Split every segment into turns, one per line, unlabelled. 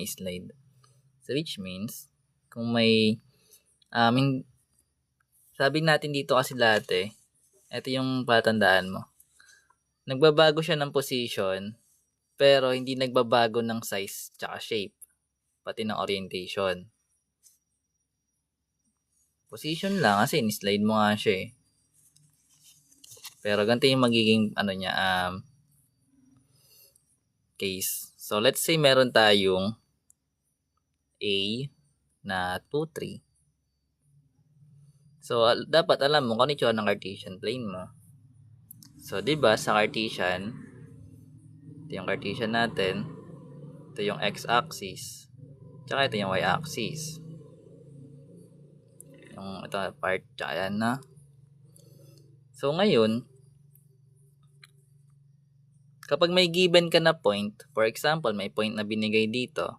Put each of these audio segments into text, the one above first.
slide. So which means, kung may, sabi natin dito kasi dati, ito yung patandaan mo. Nagbabago siya ng position, pero hindi nagbabago ng size tsaka shape, pati ng orientation. Position lang kasi in-slide mo nga siya eh. Pero ganito yung magiging case. So let's say meron tayong A na 2, 3. So dapat alam mo kung ano yung ng Cartesian plane mo. So 'di ba sa Cartesian, ito yung Cartesian natin, ito yung x-axis, tsaka ito yung y-axis. Yung ito part, tsaka yan na. So ngayon, kapag may given ka na point, for example, may point na binigay dito,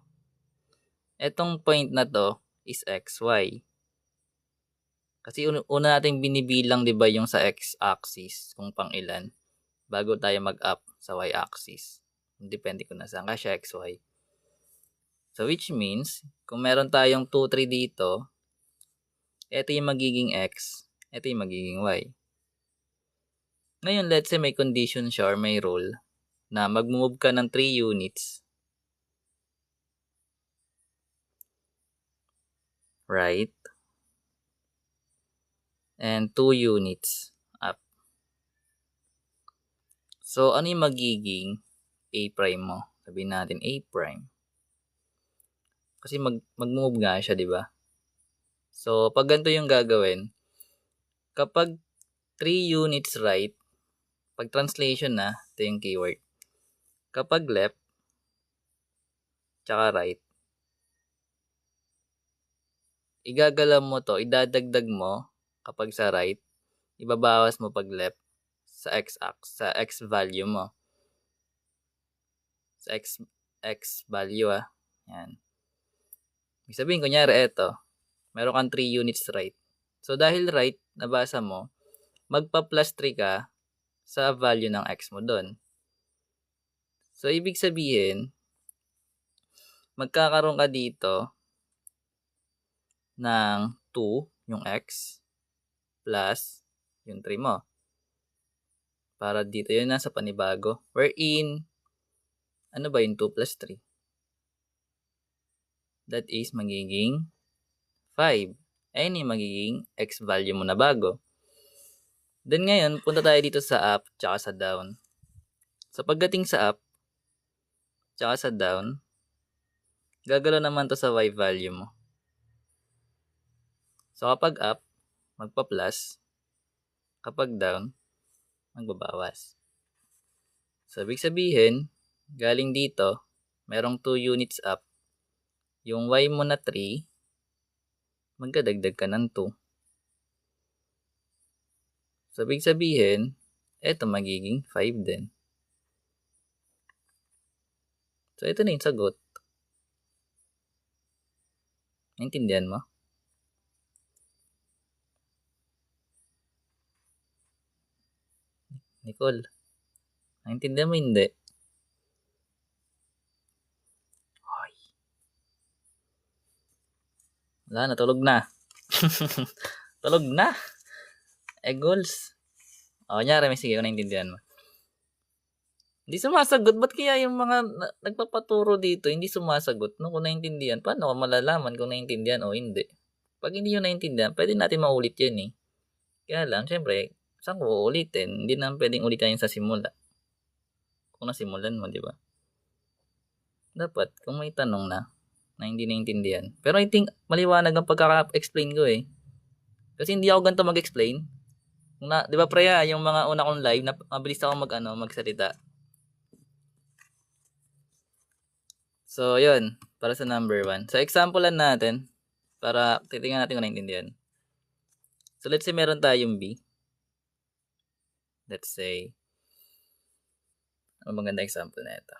etong point na to is xy. Kasi una natin binibilang 'di ba yung sa x-axis kung pang ilan bago tayo mag-up sa y-axis. Depende kung nasaan ka siya xy. So which means, kung meron tayong 2, 3 dito, ito yung magiging x, ito yung magiging y. Ngayon, let's say may condition siya or may rule na mag-move ka ng 3 units right and 2 units up. So, ano yung magiging A prime mo? Sabihin natin A prime. Kasi mag-move nga siya, di ba? So, pag ganito yung gagawin, kapag 3 units right, pag translation na, ito yung keyword. Kapag left, tsaka right, igagalaw mo to, idadagdag mo kapag sa right, ibabawas mo pag left sa sa x value mo. Sa x value Yan. Ibig sabihin, kunyari ito, meron kang 3 units right. So, dahil right, nabasa mo, magpa-plus 3 ka sa value ng x mo doon. So, ibig sabihin, magkakaroon ka dito ng 2, yung x, plus yung 3 mo. Para dito, yun nasa panibago. Wherein, ano ba yung 2 plus 3? That is magiging 5. Ayun yung magiging x value mo na bago. Then ngayon, punta tayo dito sa up tsaka sa down. So pagdating sa up tsaka sa down, gagalaw naman to sa y value mo. So kapag up, magpa-plus. Kapag down, magbabawas. So ibig sabihin, galing dito, merong 2 units up. Yung y mo na 3, magdadagdag ka ng 2. So ibig sabihin, eto magiging 5 din. So ito na yung sagot. Naintindihan mo? Nicole, naintindihan mo hindi? Ay. Wala na, tulog na. Tulog na. Goals. Kunyari, sige, kung naintindihan mo. Hindi sumasagot. Ba't kaya yung mga nagpapaturo dito, hindi sumasagot? No, kung naintindihan, paano ka malalaman kung naintindihan o hindi? Pag hindi yun naintindihan, pwede natin maulit yun eh. Kaya lang, syempre, saan ko uulitin? Hindi naman pwedeng ulitin yun sa simula. Kung nasimulan mo, di ba? Dapat, kung may tanong na hindi naintindihan. Pero I think, maliwanag ang pagkaka-explain ko eh. Kasi hindi ako ganito mag-explain. Di ba Preya, yung mga una kong live, mabilis ako magsalita. So, yun. Para sa number 1. So, example lang natin. Para titingnan natin kung naintindihan. So, let's say meron tayong B. Let's say, ano maganda example na ito?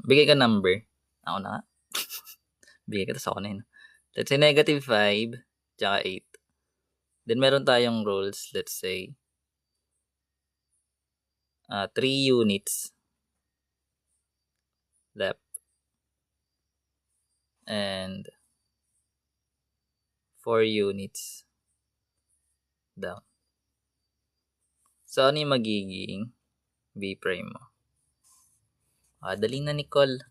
Bigay ka number. Ako na nga. Bigay ka, tapos ako na yun. Let's say, negative 5, tsaka 8. Then, meron tayong rules. Let's say, 3 units. left, and 4 units down. So, ano yung magiging B prime mo? Dali na, Nicole.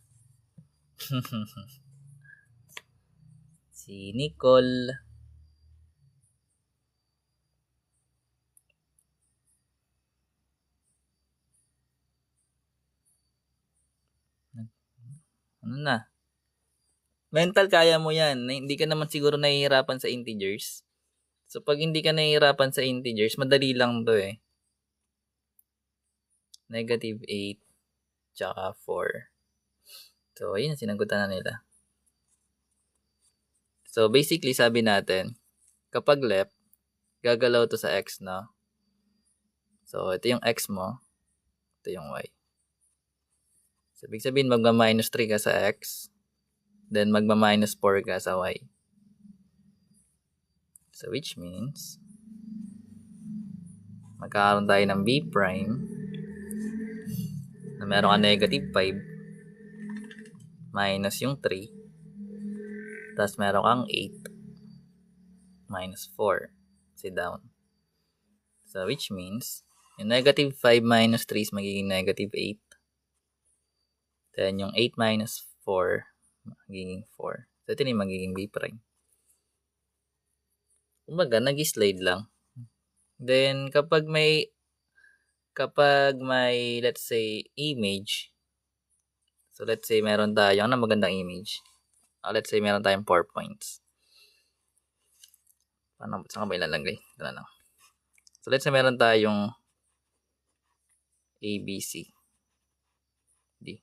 Si Nicole. Ano na? Mental, kaya mo yan. Hindi ka naman siguro nahihirapan sa integers. So, pag hindi ka nahihirapan sa integers, madali lang to eh. Negative 8, tsaka 4. So, ayun, sinagutan na nila. So, basically, sabi natin, kapag left, gagalaw to sa x, no? So, ito yung x mo. Ito yung y. So, ibig sabihin, magma-minus 3 ka sa x. Then, magma-minus 4 ka sa y. So, which means, magkakaroon tayo ng b prime na meron ka negative 5 minus yung 3. Tapos, meron kang 8 minus 4. Si down. So, which means, yung negative 5 minus 3 is magiging negative 8. Then, yung 8 minus 4, magiging 4. So, ito yung magiging b prime. Kumbaga, nag-slide lang. Then, kapag may, let's say, image, so let's say, meron tayo, ano magandang image? Let's say, meron tayong 4 points. Saan ka ba ilalagay? Ito na lang. So, let's say, meron tayong A, B, C, D.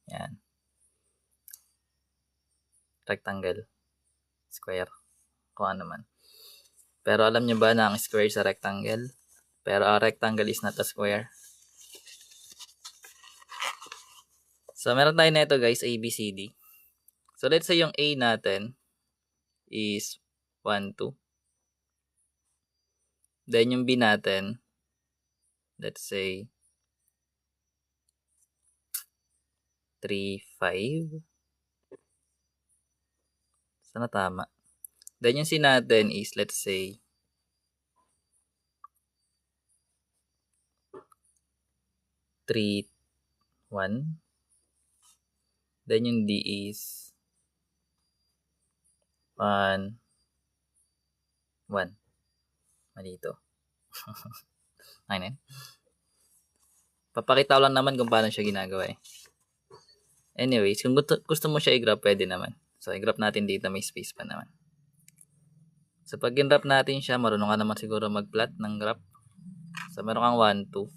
Yan. Rectangle. Square. Kung ano man. Pero alam nyo ba na ang square sa rectangle? Pero a rectangle is not a square. So, meron tayo na ito guys, A, B, C, D. So, let's say yung A natin is 1, 2. Then, yung B natin, let's say, 3, 5. Sana tama. Then, yung C natin is, let's say, 3, 1. Then, yung D is 1, 1. Mali ito. Ayun. Papakita ko lang naman kung paano siya ginagawa eh. Anyways, kung gusto mo siya i-graph, pwede naman. So, i-graph natin dito, may space pa naman. So, pag in-graph natin siya, marunong ka naman siguro mag-plot ng graph. So, meron kang 1, 2.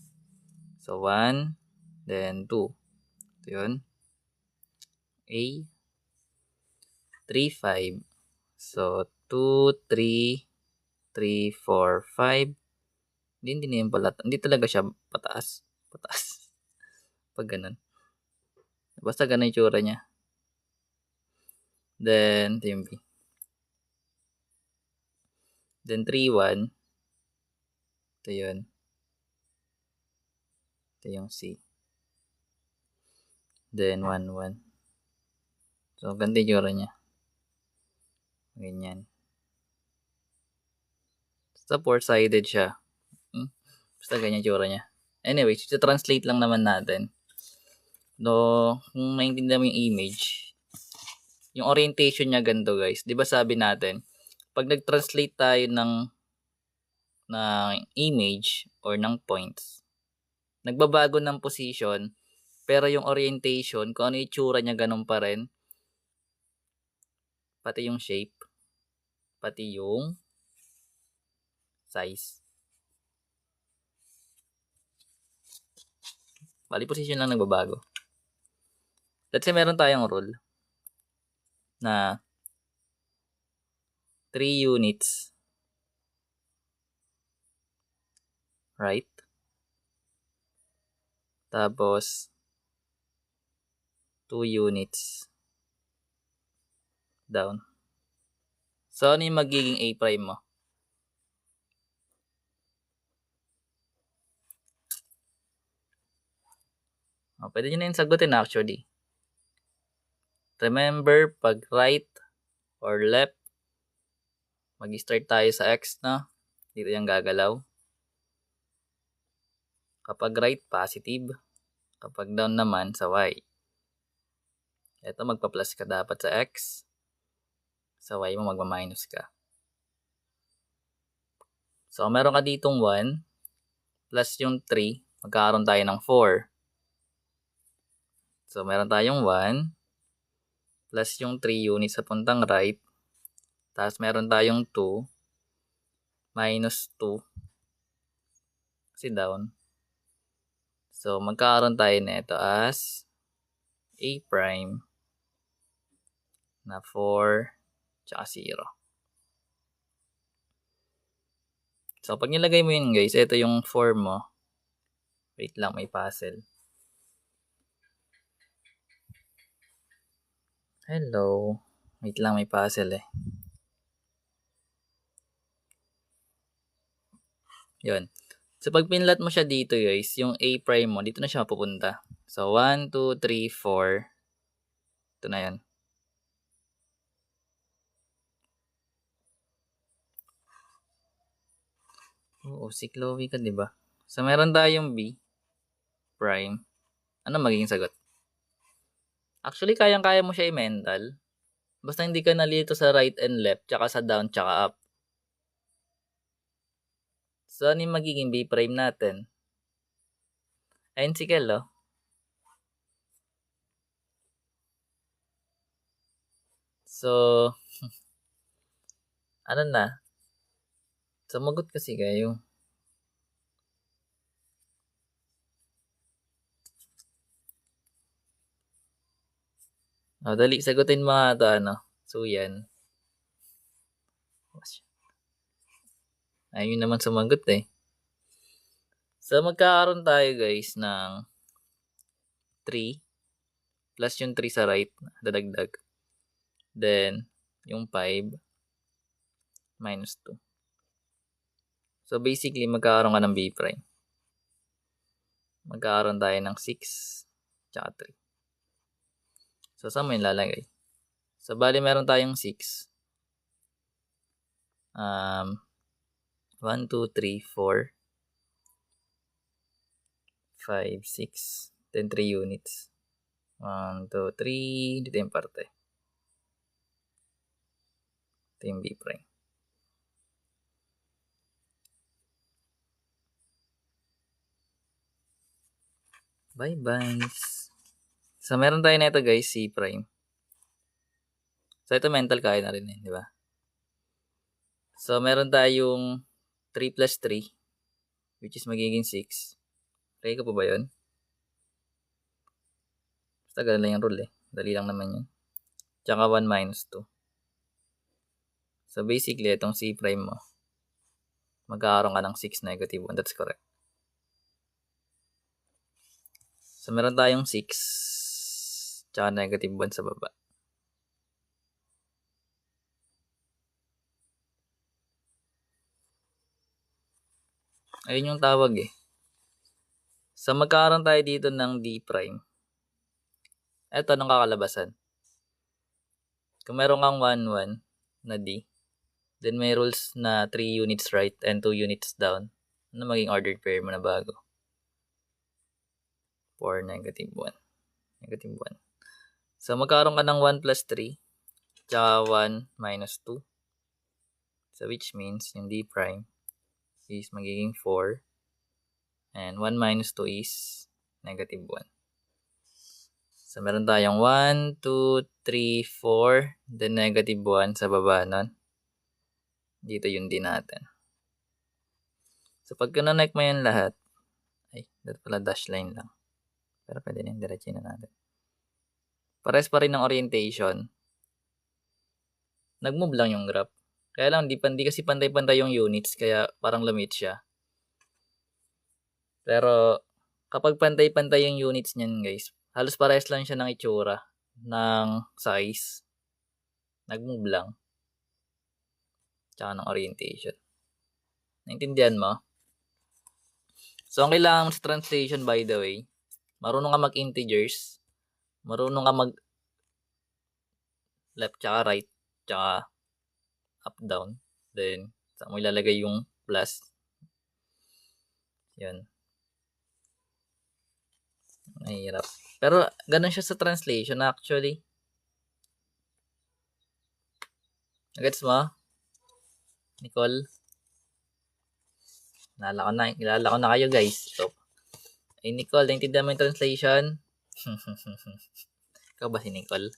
So, 1, then 2. Ito yun. A, 3, 5. So, 2, 3, 3, 4, 5. Hindi na yung pala. Hindi talaga siya pataas. Pataas. Pag ganun. Basta ganun yung tsura niya. Then, ito yung B. Then, 3, 1. Ito yun. Ito yung C. Then, 1, 1. So, ganda yung tsura niya. Ganyan. Basta 4-sided siya. Basta ganyan yung tsura niya. Anyway, translate lang naman natin. No, kung maintindihan mo yung image, yung orientation niya ganito guys. Di ba sabi natin, pag nag-translate tayo ng image or ng points, nagbabago ng position, pero yung orientation, kung ano yung tsura niya, ganun pa rin. Pati yung shape, pati yung size. Bali, position lang nagbabago. Let's say meron tayong rule na 3 units, right? Tapos 2 units down. So, ano yung magiging A prime mo? Pwede nyo na yung sagutin actually. Remember, pag right or left, mag-start tayo sa X na. Dito yung gagalaw. Kapag right, positive. Kapag down naman, sa Y. Ito, magpa-plus ka dapat sa X. Sa Y mo, magma-minus ka. So, meron ka ditong 1 plus yung 3, magkakaroon tayo ng 4. So, meron tayong 1 plus yung 3 units sa puntang right. Tapos, meron tayong 2 minus 2 kasi down. So, magkakaroon tayo nito as A prime na 4 tsaka 0. So, pag nilagay mo yun guys, ito yung 4 mo. Wait lang, may puzzle. Hello. Wait lang, may puzzle eh. Yun. So, pag pinlat mo siya dito guys, yung A prime mo, dito na siya pupunta. So, 1, 2, 3, 4. Ito na yan. Oo, si Chloe ka, diba? So, meron tayong B prime. Ano magiging sagot? Actually, kayang-kaya mo siya i-mental. Basta hindi ka nalito sa right and left, tsaka sa down, tsaka up. So, ano yung magiging B prime natin? Ayun si Kel, oh. So, ano na? Sumagot kasi kayo. Oh, dali, sagutin mo nga ito, ano? So, yan. Ayun naman sumagot eh. So, magkakaroon tayo guys ng 3 plus yung 3 sa right, dadagdag. Then, yung 5 minus 2. So, basically, magkakaroon ka ng B prime. Magkakaroon tayo ng 6 tsaka 3. So, saan mo yung lalagay? So, bali meron tayong 6. 1, 2, 3, 4, 5, 6. Then 3 units. 1, 2, 3. Dito yung parte. Ito yung B prime. Bye-bye. So, meron tayo na ito guys, C prime. So, ito mental kaya na rin eh, di ba? So, meron tayong 3 plus 3, which is magiging 6. Okay ko po ba yun? Basta ganun lang yung rule eh. Dali lang naman yun. Tsaka 1 minus 2. So, basically, itong C prime mo, magkakaroon ka ng 6 negative 1. That's correct. So, meron tayong 6 tsaka negative 1 sa baba. Ayun yung tawag eh. So, magkakaroon tayo dito ng D prime. Ito, anong kakalabasan? Kung meron kang 1, 1 na D, then may rules na 3 units right and 2 units down. Ano maging ordered pair mo na bago? 4, negative 1. Negative 1. So, magkakaroon ka ng 1 plus 3, tsaka 1 minus 2. So, which means, yung D prime is magiging 4. And 1 minus 2 is negative 1. So, meron tayong 1, 2, 3, 4. Then, negative 1 sa baba nun. Dito yung D natin. So, pag connect mo yan lahat, ay, dito pala dash line lang. Pero pwede na yung diretso na natin. Pares pa rin ng orientation. Nag-move lang yung graph. Kaya lang, di kasi pantay-pantay yung units, kaya parang lumit siya. Pero, kapag pantay-pantay yung units niyan guys, halos pares lang siya ng itsura, ng size. Nag-move lang. Tsaka ng orientation. Naintindihan mo? So, ang kailangan mo sa translation, by the way, marunong ka mag-integers, marunong ka left tsaka right, tsaka up, down. Then, saan mo ilalagay yung plus. Yun. Mahirap. Pero, ganun siya sa translation actually. Gets mo? Nicole? Kilala ko na kayo guys. So, Nicole, naintindihan mo yung translation? Ikaw ba si Nicole?